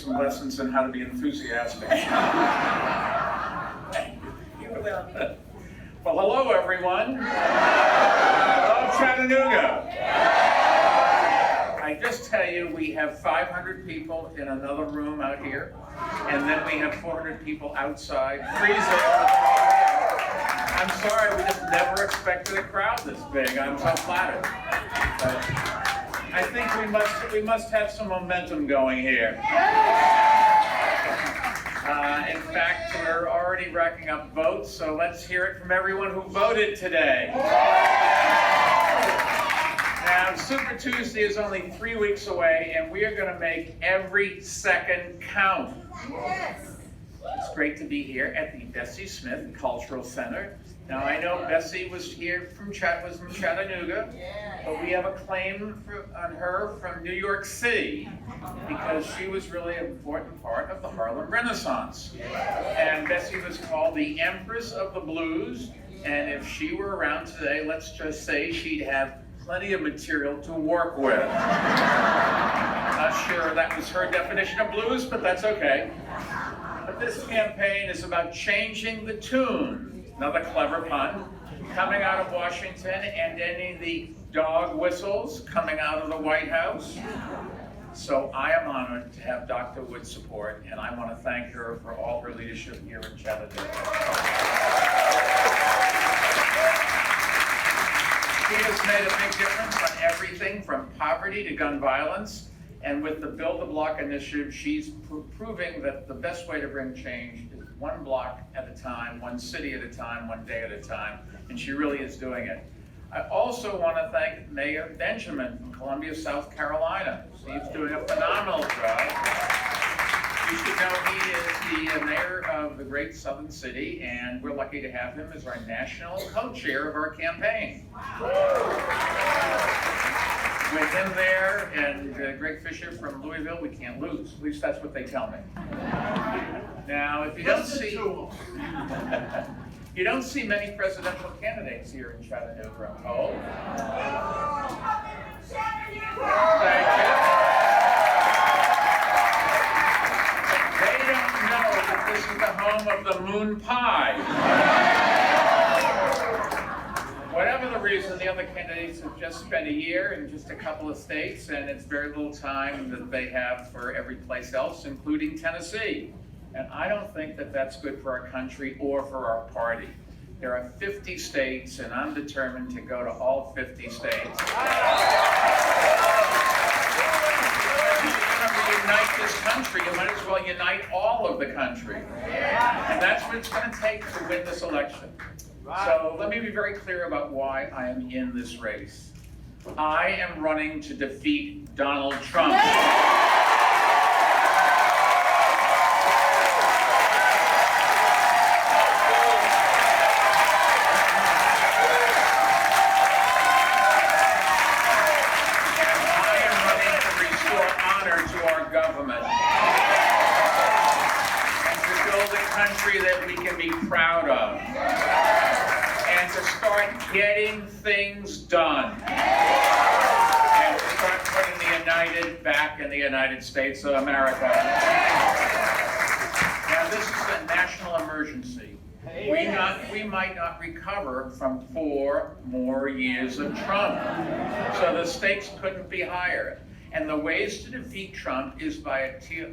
some lessons on how to be enthusiastic. Well, hello, everyone. Hello, Chattanooga. I just tell you, we have 500 people in another room out here, and then we have 400 people outside freezing. I'm sorry, we just never expected a crowd this big. I'm so flattered. But I think we must have some momentum going here. In fact, we're already racking up votes, so let's hear it from everyone who voted today. Now, Super Tuesday is only 3 weeks away, and we are going to make every second count. Yes. It's great to be here at the Bessie Smith Cultural Center. Now, I know Bessie was here from Chattanooga, but we have a claim on her from New York City because she was really an important part of the Harlem Renaissance. And Bessie was called the Empress of the Blues, and if she were around today, let's just say she'd have plenty of material to work with. Not sure that was her definition of blues, but that's okay. But this campaign is about changing the tune, another clever pun, coming out of Washington and ending the dog whistles coming out of the White House. So I am honored to have Dr. Wood's support, and I want to thank her for all her leadership here in Chattanooga. She has made a big difference on everything from poverty to gun violence. And with the Build the Block initiative, she's proving that the best way to bring change is one block at a time, one city at a time, one day at a time. And she really is doing it. I also want to thank Mayor Benjamin from Columbia, South Carolina. He's doing a phenomenal job. You should know he is the mayor of the great southern city, and we're lucky to have him as our national co-chair of our campaign. With him there and Greg Fisher from Louisville, we can't lose. At least that's what they tell me. Now, if you don't see, you don't see many presidential candidates here in Chattanooga. Oh. Thank you. They don't know that this is the home of the moon pie. Whatever the reason, the other candidates have just spent a year in just a couple of states, and it's very little time that they have for every place else, including Tennessee. And I don't think that that's good for our country or for our party. There are 50 states, and I'm determined to go to all 50 states. If you're going to unite this country, you might as well unite all of the country. And that's what it's going to take to win this election. So let me be very clear about why I am in this race. I am running to defeat Donald Trump. That we can be proud of, and to start getting things done, and to start putting the United back in the United States of America. Now, this is a national emergency. We might not recover from 4 more years of Trump, so the stakes couldn't be higher. And the ways to defeat Trump is by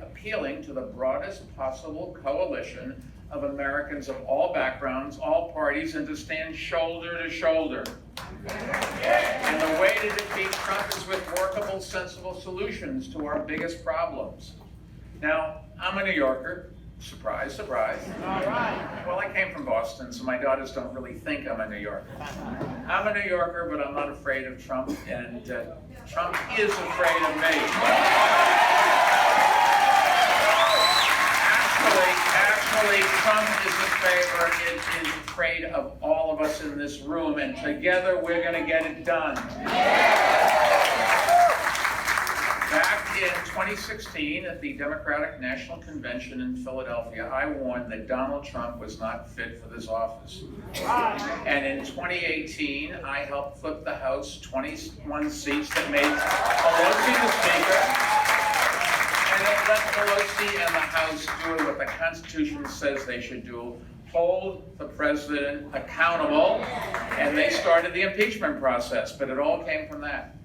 appealing to the broadest possible coalition of Americans of all backgrounds, all parties, and to stand shoulder to shoulder. And the way to defeat Trump is with workable, sensible solutions to our biggest problems. Now, I'm a New Yorker. Surprise, surprise. All right. Well, I came from Boston, so my daughters don't really think I'm a New Yorker. I'm a New Yorker, but I'm not afraid of Trump, and Trump is afraid of me. Actually, Trump is afraid of all of us in this room, and together we're going to get it done. Back in 2016 at the Democratic National Convention in Philadelphia, I warned that Donald Trump was not fit for this office. And in 2018, I helped flip the House 21 seats that made Pelosi the Speaker. And they let Pelosi and the House do what the Constitution says they should do, hold the president accountable, and they started the impeachment process, but it all came from that.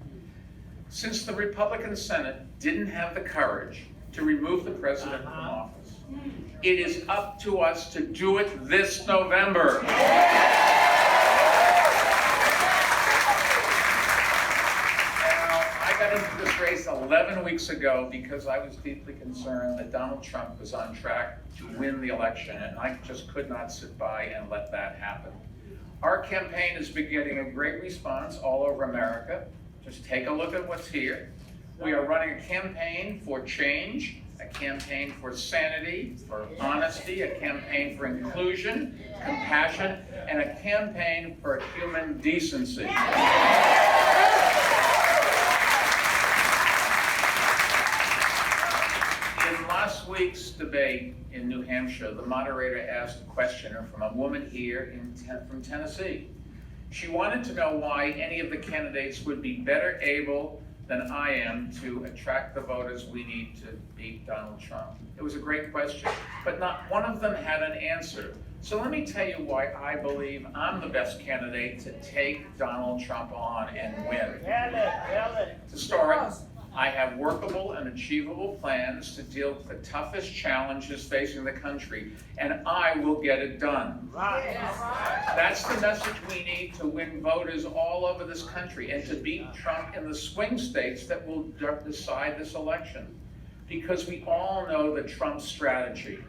Since the Republican Senate didn't have the courage to remove the president from office, it is up to us to do it this November. I got into this race 11 weeks ago because I was deeply concerned that Donald Trump was on track to win the election, and I just could not sit by and let that happen. Our campaign has been getting a great response all over America. Just take a look at what's here. We are running a campaign for change, a campaign for sanity, for honesty, a campaign for inclusion, compassion, and a campaign for human decency. In last week's debate in New Hampshire, the moderator asked a questioner from a woman here from Tennessee. She wanted to know why any of the candidates would be better able than I am to attract the voters we need to beat Donald Trump. It was a great question, but not one of them had an answer. So let me tell you why I believe I'm the best candidate to take Donald Trump on and win. To start, I have workable and achievable plans to deal with the toughest challenges facing the country, and I will get it done. That's the message we need to win voters all over this country and to beat Trump in the swing states that will decide this election. Because we all know the Trump strategy.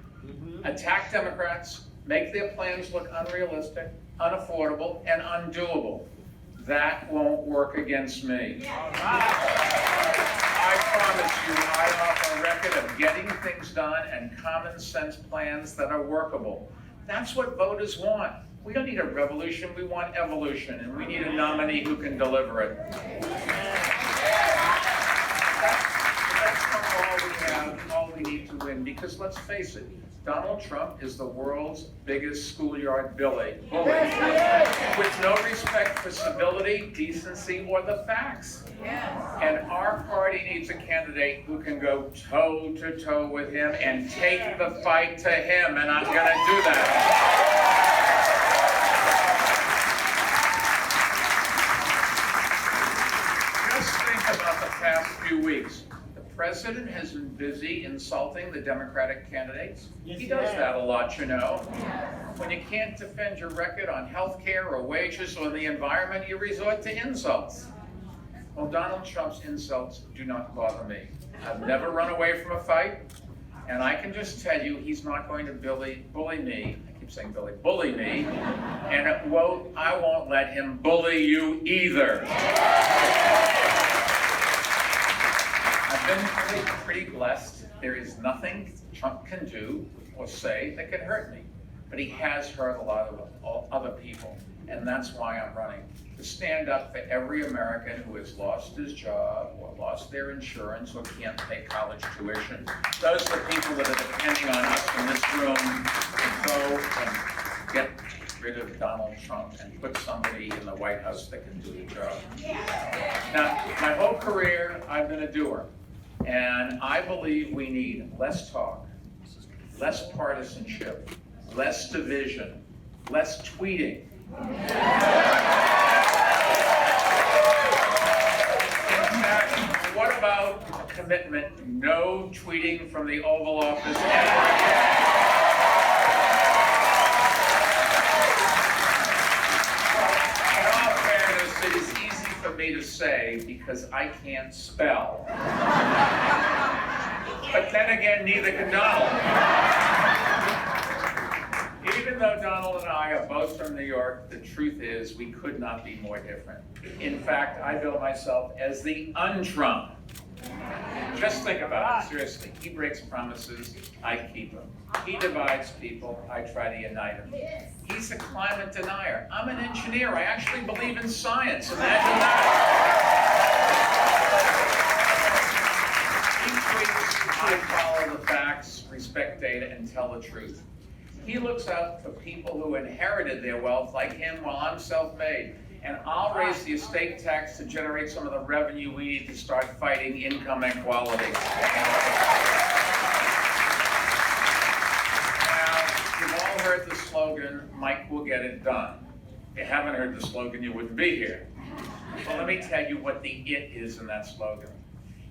Attack Democrats, make their plans look unrealistic, unaffordable, and undoable. That won't work against me. I promise you, I offer a record of getting things done and common sense plans that are workable. That's what voters want. We don't need a revolution, we want evolution, and we need a nominee who can deliver it. That's not all we have, all we need to win, because let's face it, Donald Trump is the world's biggest schoolyard bully, with no respect for civility, decency, or the facts. And our party needs a candidate who can go toe-to-toe with him and take the fight to him, and I'm going to do that. Just think about the past few weeks. The president has been busy insulting the Democratic candidates. He does that a lot, you know. When you can't defend your record on health care or wages or the environment, you resort to insults. Well, Donald Trump's insults do not bother me. I've never run away from a fight, and I can just tell you he's not going to bully me. I keep saying bully me, and I won't let him bully you either. I've been pretty blessed. There is nothing Trump can do or say that can hurt me, but he has hurt a lot of other people, and that's why I'm running. To stand up for every American who has lost his job or lost their insurance or can't pay college tuition. Those are the people that are depending on us in this room to go and get rid of Donald Trump and put somebody in the White House that can do the job. Now, my whole career, I've been a doer, and I believe we need less talk, less partisanship, less division, less tweeting. What about a commitment, no tweeting from the Oval Office ever again? In all fairness, it is easy for me to say because I can't spell. But then again, neither can Donald. Even though Donald and I are both from New York, the truth is we could not be more different. In fact, I bill myself as the un-Trump. Just think about it, seriously. He breaks promises, I keep them. He divides people, I try to unite them. He's a climate denier. I'm an engineer, I actually believe in science. Imagine that. He tweets, I follow the facts, respect data, and tell the truth. He looks out for people who inherited their wealth like him while I'm self-made. And I'll raise raise the estate tax to generate some of the revenue we need to start fighting income inequality. Now, you've all heard the slogan, Mike will get it done. If you haven't heard the slogan, you wouldn't be here. Well, let me tell you what the it is in that slogan.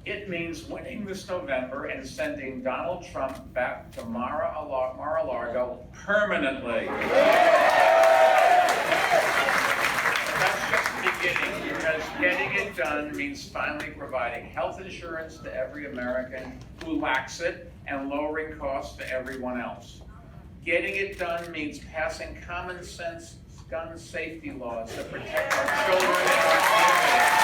It means winning this November and sending Donald Trump back to Mar-a-Lago permanently. That's just the beginning, because getting it done means finally providing health insurance to every American who lacks it and lowering costs to everyone else. Getting it done means passing common sense gun safety laws that protect our children and our communities.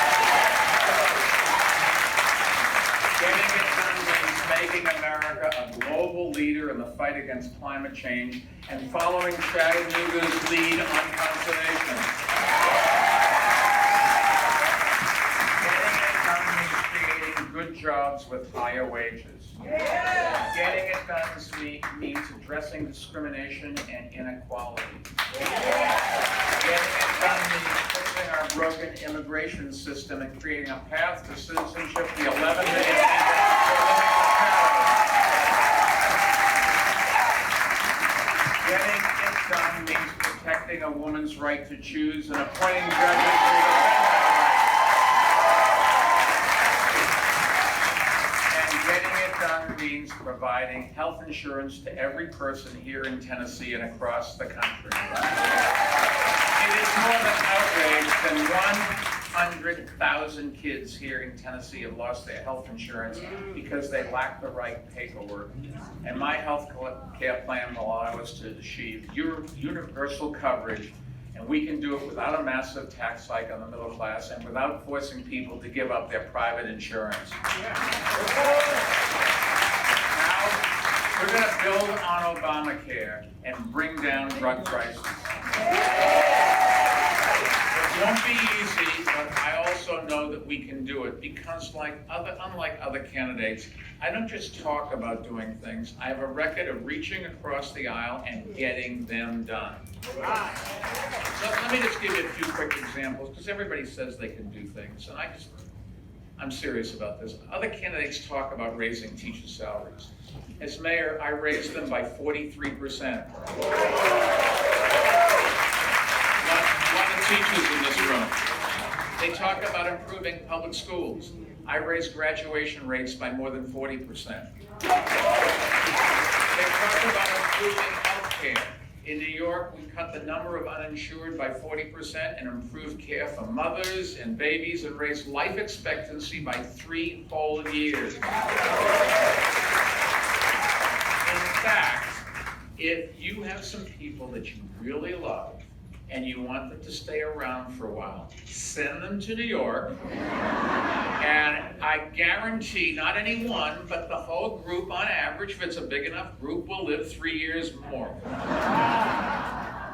Getting it done means making America a global leader in the fight against climate change and following Chattanooga's lead on conservation. Getting it done means creating good jobs with higher wages. Getting it done means addressing discrimination and inequality. Getting it done means fixing our broken immigration system and creating a path to citizenship for the 11 million people who are living in Canada. Getting it done means protecting a woman's right to choose and appointing judges who defend that right. And getting it done means providing health insurance to every person here in Tennessee and across the country. It is more than outrage than 100,000 kids here in Tennessee have lost their health insurance because they lack the right paperwork. And my health care plan will allow us to achieve universal coverage, and we can do it without a massive tax hike on the middle class and without forcing people to give up their private insurance. Now, we're going to build on Obamacare and bring down drug prices. It won't be easy, but I also know that we can do it because unlike other candidates, I don't just talk about doing things. I have a record of reaching across the aisle and getting them done. So let me just give you a few quick examples, because everybody says they can do things, and I'm serious about this. Other candidates talk about raising teacher salaries. As mayor, I raised them by 43%. Teachers in this room. They talk about improving public schools. I raised graduation rates by more than 40%. They talk about improving health care. In New York, we cut the number of uninsured by 40% and improved care for mothers and babies and raised life expectancy by 3 whole years. In fact, if you have some people that you really love, and you want them to stay around for a while, send them to New York, and I guarantee not any one, but the whole group on average, if it's a big enough group, will live 3 years more.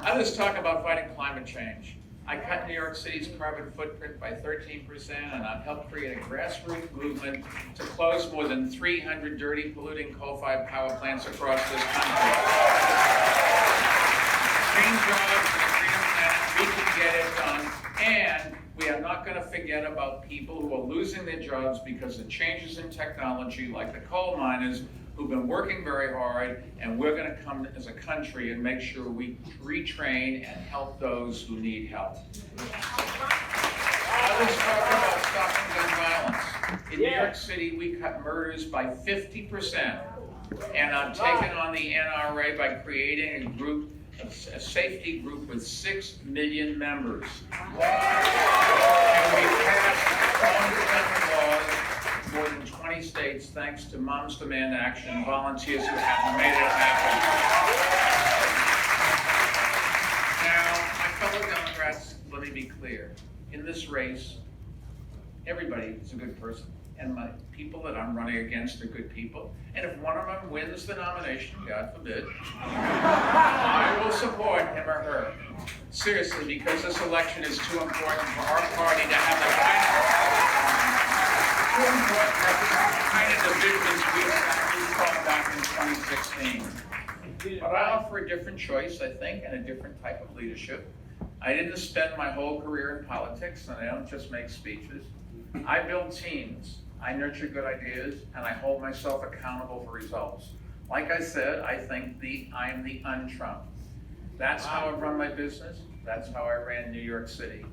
Others talk about fighting climate change. I cut New York City's carbon footprint by 13%, and I've helped create a grassroots movement to close more than 300 dirty, polluting coal-fired power plants across this country. Green jobs, we can get it done, and we are not going to forget about people who are losing their jobs because of changes in technology, like the coal miners who've been working very hard, and we're going to come as a country and make sure we retrain and help those who need help. Others talk about stopping gun violence. In New York City, we cut murders by 50%, and I'm taking on the NRA by creating a safety group with 6 million members. And we passed gun laws in more than 20 states thanks to Moms Demand Action and volunteers who have made it happen. Now, my fellow Democrats, let me be clear. In this race, everybody is a good person. And my people that I'm running against are good people. And if one of them wins the nomination, God forbid, I will support him or her. Seriously, because this election is too important for our party to have the kind of divisions we fought back in 2016. But I offer a different choice, I think, and a different type of leadership. I didn't spend my whole career in politics, and I don't just make speeches. I build teams, I nurture good ideas, and I hold myself accountable for results. Like I said, I think I'm the un-Trump. That's how I run my business. That's how I ran New York City.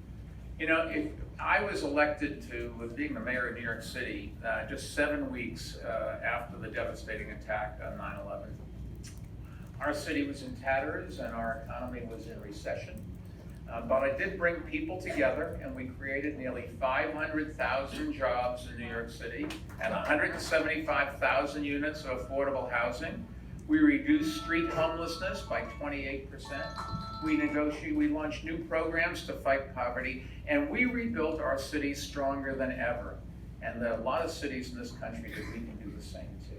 You know, if I was elected to being the mayor of New York City just 7 weeks after the devastating attack on 9/11. Our city was in tatters and our economy was in recession. But I did bring people together, and we created nearly 500,000 jobs in New York City and 175,000 units of affordable housing. We reduced street homelessness by 28%. We launched new programs to fight poverty, and we rebuilt our city stronger than ever. And there are a lot of cities in this country that we can do the same too.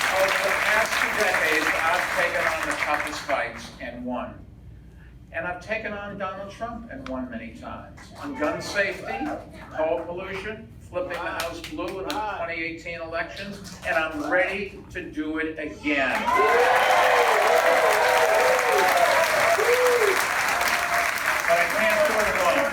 Over the past 2 decades, I've taken on the toughest fights and won. And I've taken on Donald Trump and won many times. On gun safety, coal pollution, flipping the House blue in the 2018 elections, and I'm ready to do it again. But I can't do it alone.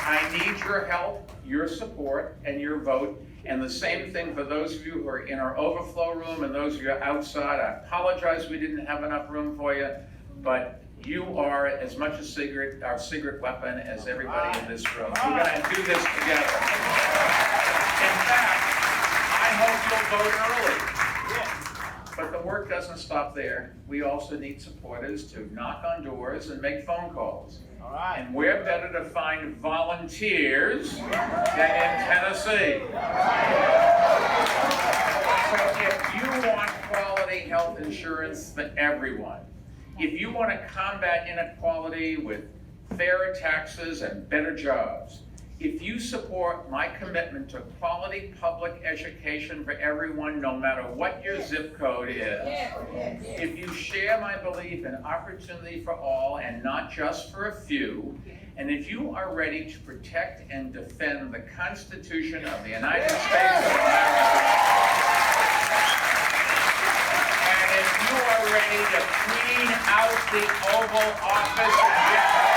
I need your help, your support, and your vote. And the same thing for those of you who are in our overflow room and those of you outside. I apologize we didn't have enough room for you, but you are as much our secret weapon as everybody in this room. We're going to do this together. In fact, I hope you'll vote early. But the work doesn't stop there. We also need supporters to knock on doors and make phone calls. And where better to find volunteers than in Tennessee? So if you want quality health insurance for everyone, if you want to combat inequality with fairer taxes and better jobs, if you support my commitment to quality public education for everyone, no matter what your zip code is, if you share my belief in opportunity for all and not just for a few, and if you are ready to protect and defend the Constitution of the United States of America, and if you are ready to clean out the Oval Office and get